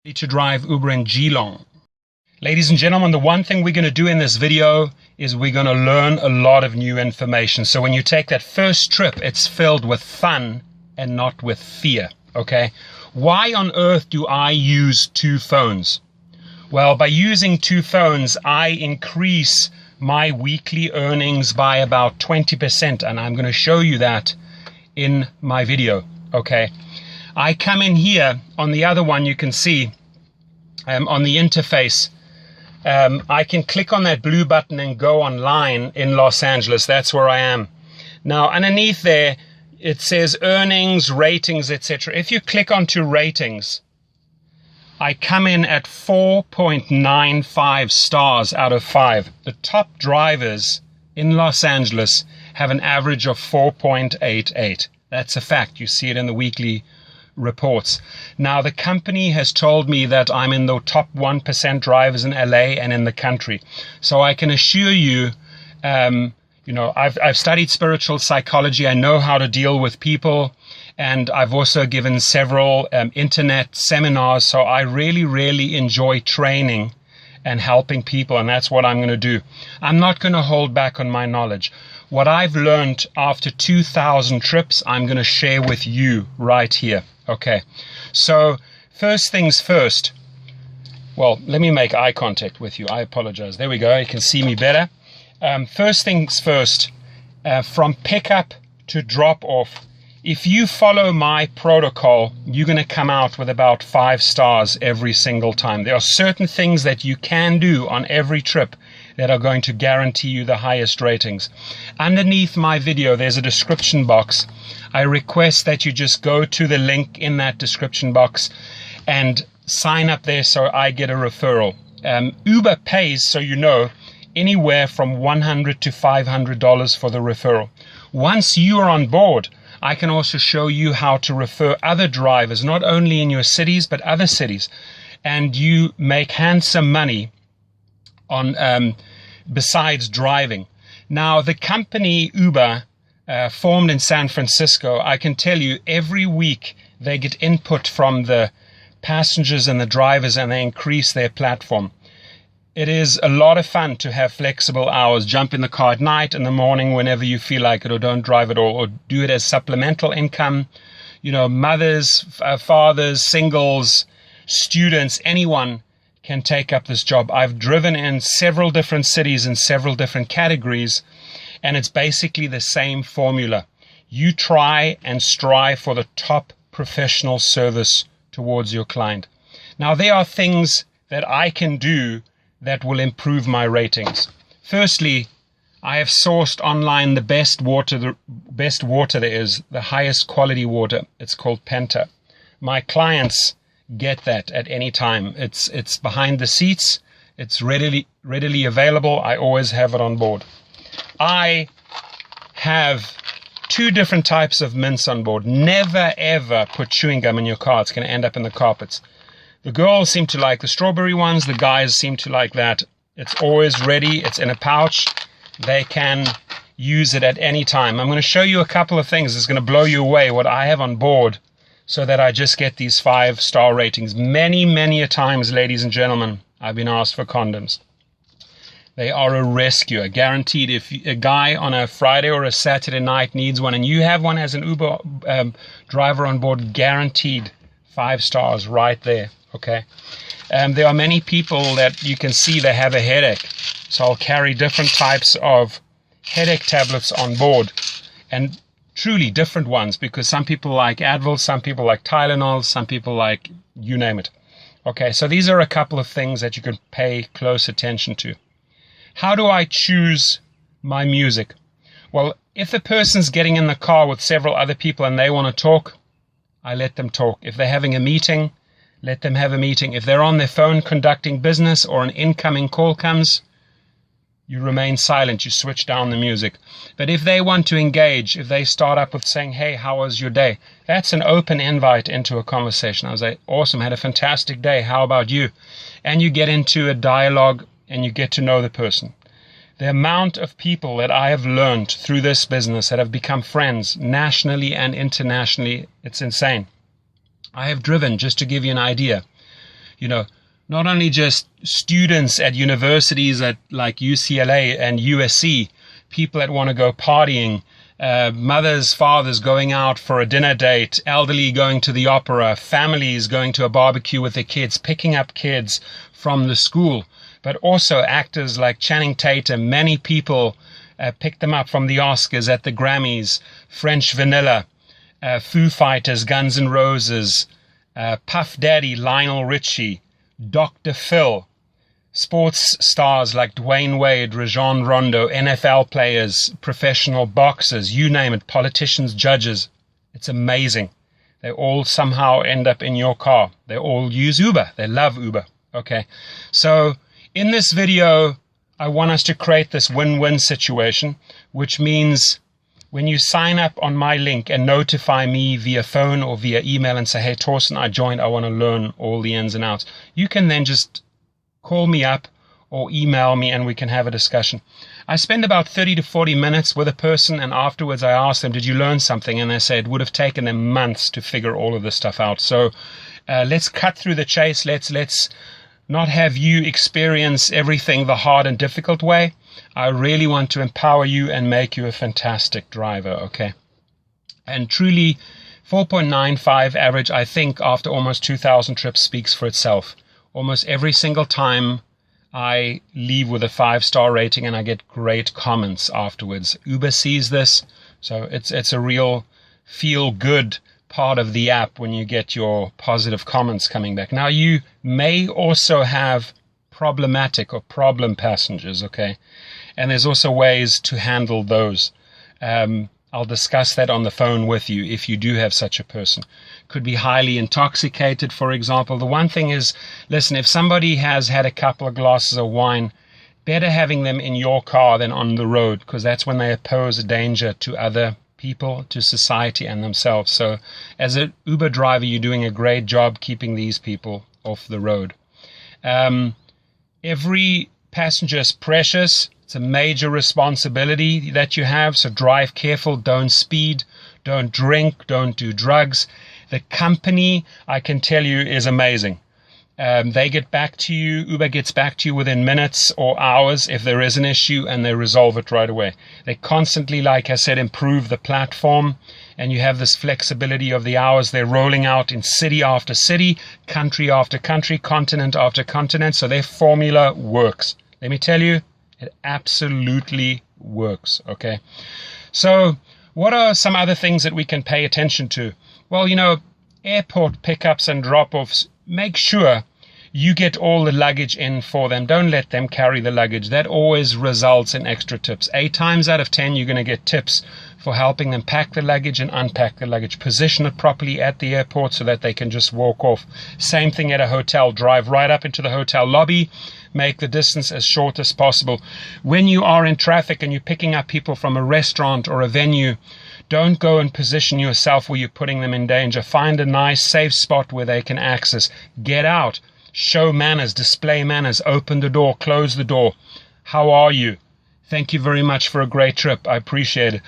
To drive Uber in Geelong. Ladies and gentlemen, the one thing we're going to do in this video is we're going to learn a lot of new information. So when you take that first trip, it's filled with fun and not with fear, okay? Why on earth do I use two phones? Well, by using two phones, I increase my weekly earnings by about 20%, and I'm going to show you that in my video, okay? I come in here on the other one, you can see on the interface, I can click on that blue button and go online in Los Angeles. That's where I am. Now, underneath there, it says earnings, ratings, etc. If you click onto ratings, I come in at 4.95 stars out of 5. The top drivers in Los Angeles have an average of 4.88. That's a fact. You see it in the weekly reports. Now, the company has told me that I'm in the top 1% drivers in LA and in the country. So I can assure you, I've studied spiritual psychology. I know how to deal with people, and I've also given several internet seminars. So I really, really enjoy training and helping people, and that's what I'm going to do. I'm not going to hold back on my knowledge. What I've learned after 2,000 trips, I'm going to share with you right here. Okay, so first things first. Well, let me make eye contact with you. I apologize. There we go. You can see me better. First things first, from pickup to drop off, if you follow my protocol, you're going to come out with about 5 stars every single time. There are certain things that you can do on every trip that are going to guarantee you the highest ratings. Underneath my video, there's a description box. I request that you just go to the link in that description box and sign up there so I get a referral. Uber pays, so you know, anywhere from $100 to $500 for the referral. Once you are on board, I can also show you how to refer other drivers, not only in your cities, but other cities. And you make handsome money on besides driving. Now, the company Uber, formed in San Francisco, I can tell you every week they get input from the passengers and the drivers, and they increase their platform. It is a lot of fun to have flexible hours. Jump in the car at night, in the morning, whenever you feel like it, or don't drive at all, or do it as supplemental income. You know, mothers, fathers, singles, students, anyone can take up this job. I've driven in several different cities in several different categories, and it's basically the same formula. You try and strive for the top professional service towards your client. Now, there are things that I can do that will improve my ratings. Firstly, I have sourced online the best water there is, the highest quality water. It's called Penta. My clients get that at any time. It's behind the seats. It's readily available. I always have it on board. I have 2 different types of mints on board. Never ever put chewing gum in your car. It's going to end up in the carpets. The girls seem to like the strawberry ones. The guys seem to like that. It's always ready. It's in a pouch. They can use it at any time. I'm going to show you a couple of things. It's going to blow you away what I have on board, so that I just get these 5-star ratings. Many, many a times, ladies and gentlemen, I've been asked for condoms. They are a rescue, guaranteed. If a guy on a Friday or a Saturday night needs one, and you have one as an Uber driver on board, guaranteed 5 stars right there, okay? There are many people that you can see they have a headache. So I'll carry different types of headache tablets on board, and truly different ones, because some people like Advil, some people like Tylenol, some people like you name it. Okay, so these are a couple of things that you can pay close attention to. How do I choose my music? Well, if the person's getting in the car with several other people and they want to talk, I let them talk. If they're having a meeting, let them have a meeting. If they're on their phone conducting business or an incoming call comes, you remain silent, you switch down the music. But if they want to engage, if they start up with saying, hey, how was your day? That's an open invite into a conversation. I was like, awesome, had a fantastic day. How about you? And you get into a dialogue and you get to know the person. The amount of people that I have learned through this business that have become friends nationally and internationally, it's insane. I have driven, just to give you an idea, not only just students at universities at like UCLA and USC, people that want to go partying, mothers, fathers going out for a dinner date, elderly going to the opera, families going to a barbecue with their kids, picking up kids from the school, but also actors like Channing Tatum. Many people picked them up from the Oscars, at the Grammys, French Vanilla, Foo Fighters, Guns N' Roses, Puff Daddy, Lionel Richie, Dr. Phil, sports stars like Dwayne Wade, Rajon Rondo, NFL players, professional boxers, you name it, politicians, judges. It's amazing. They all somehow end up in your car. They all use Uber. They love Uber. Okay. So in this video, I want us to create this win-win situation, which means when you sign up on my link and notify me via phone or via email and say, hey, Torsten, I joined, I want to learn all the ins and outs, you can then just call me up or email me and we can have a discussion. I spend about 30 to 40 minutes with a person, and afterwards I ask them, did you learn something? And they say it would have taken them months to figure all of this stuff out. So let's cut through the chase. Let's not have you experience everything the hard and difficult way. I really want to empower you and make you a fantastic driver, okay? And truly, 4.95 average, I think, after almost 2,000 trips speaks for itself. Almost every single time I leave with a 5-star rating and I get great comments afterwards. Uber sees this, so it's a real feel-good part of the app when you get your positive comments coming back. Now, you may also have problematic or problem passengers, okay? And there's also ways to handle those. I'll discuss that on the phone with you if you do have such a person. Could be highly intoxicated, for example. The one thing is, listen, if somebody has had a couple of glasses of wine, better having them in your car than on the road, because that's when they pose a danger to other people, to society and themselves. So as an Uber driver, you're doing a great job keeping these people off the road. Every passenger is precious. It's a major responsibility that you have. So drive careful, don't speed, don't drink, don't do drugs. The company, I can tell you, is amazing. They get back to you. Uber gets back to you within minutes or hours if there is an issue, and they resolve it right away. They constantly, like I said, improve the platform, and you have this flexibility of the hours. They're rolling out in city after city, country after country, continent after continent. So their formula works. Let me tell you, it absolutely works. Okay. So what are some other things that we can pay attention to? Well, airport pickups and drop-offs, make sure you get all the luggage in for them. Don't let them carry the luggage. That always results in extra tips. 8 times out of 10, you're going to get tips for helping them pack the luggage and unpack the luggage. Position it properly at the airport so that they can just walk off. Same thing at a hotel. Drive right up into the hotel lobby. Make the distance as short as possible. When you are in traffic and you're picking up people from a restaurant or a venue, don't go and position yourself where you're putting them in danger. Find a nice, safe spot where they can access. Get out. Show manners, display manners, open the door, close the door. How are you? Thank you very much for a great trip. I appreciate it.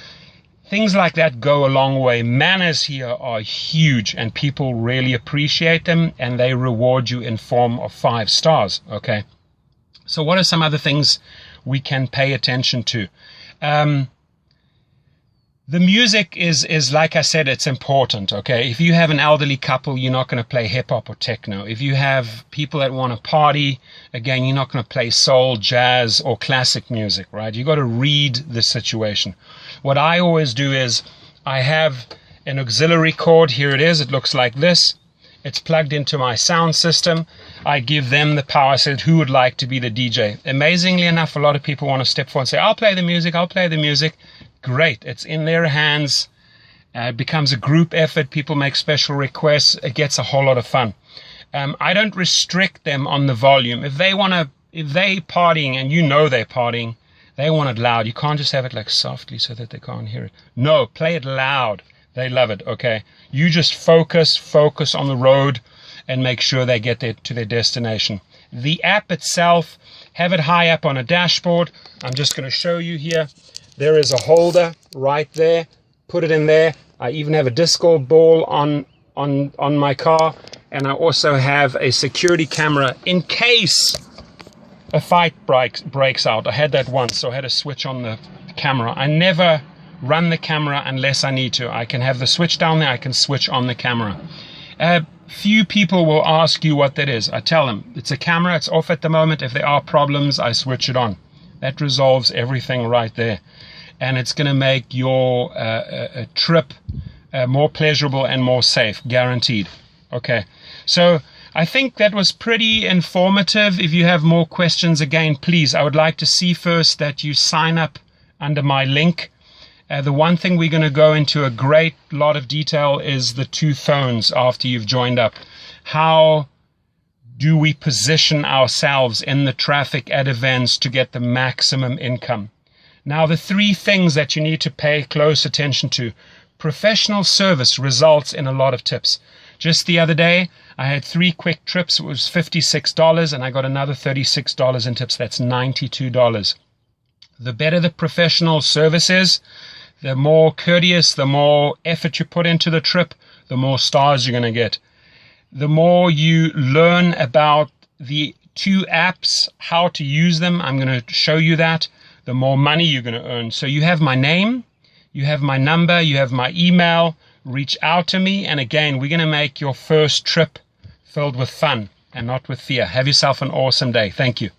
Things like that go a long way. Manners here are huge, and people really appreciate them, and they reward you in form of 5 stars. Okay. So what are some other things we can pay attention to? The music is like I said, it's important, okay? If you have an elderly couple, you're not going to play hip-hop or techno. If you have people that want to party, again, you're not going to play soul, jazz, or classic music, right? You got to read the situation. What I always do is I have an auxiliary cord. Here it is. It looks like this. It's plugged into my sound system. I give them the power. I said, who would like to be the DJ? Amazingly enough, a lot of people want to step forward and say, I'll play the music, I'll play the music. Great. It's in their hands. It becomes a group effort. People make special requests. It gets a whole lot of fun. I don't restrict them on the volume. If they partying and they're partying, they want it loud. You can't just have it like softly so that they can't hear it. No, play it loud. They love it. Okay. You just focus on the road and make sure they get to their destination. The app itself, have it high up on a dashboard. I'm just going to show you here. There is a holder right there. Put it in there. I even have a disco ball on my car, And I also have a security camera in case a fight breaks out. I had that once, so I had to switch on the camera. I never run the camera unless I need to. I can have the switch down there, I can switch on the camera. Few people will ask you what that is. I tell them, it's a camera, it's off at the moment. If there are problems, I switch it on. That resolves everything right there. And it's going to make your trip more pleasurable and more safe, guaranteed. Okay, so I think that was pretty informative. If you have more questions, again, please, I would like to see first that you sign up under my link. The one thing we're going to go into a great lot of detail is the 2 phones after you've joined up. How do we position ourselves in the traffic at events to get the maximum income? Now, the 3 things that you need to pay close attention to. Professional service results in a lot of tips. Just the other day, I had 3 quick trips. It was $56, and I got another $36 in tips. That's $92. The better the professional service is, the more courteous, the more effort you put into the trip, the more stars you're going to get. The more you learn about the 2 apps, how to use them, I'm going to show you that, the more money you're going to earn. So you have my name, you have my number, you have my email. Reach out to me. And again, we're going to make your first trip filled with fun and not with fear. Have yourself an awesome day. Thank you.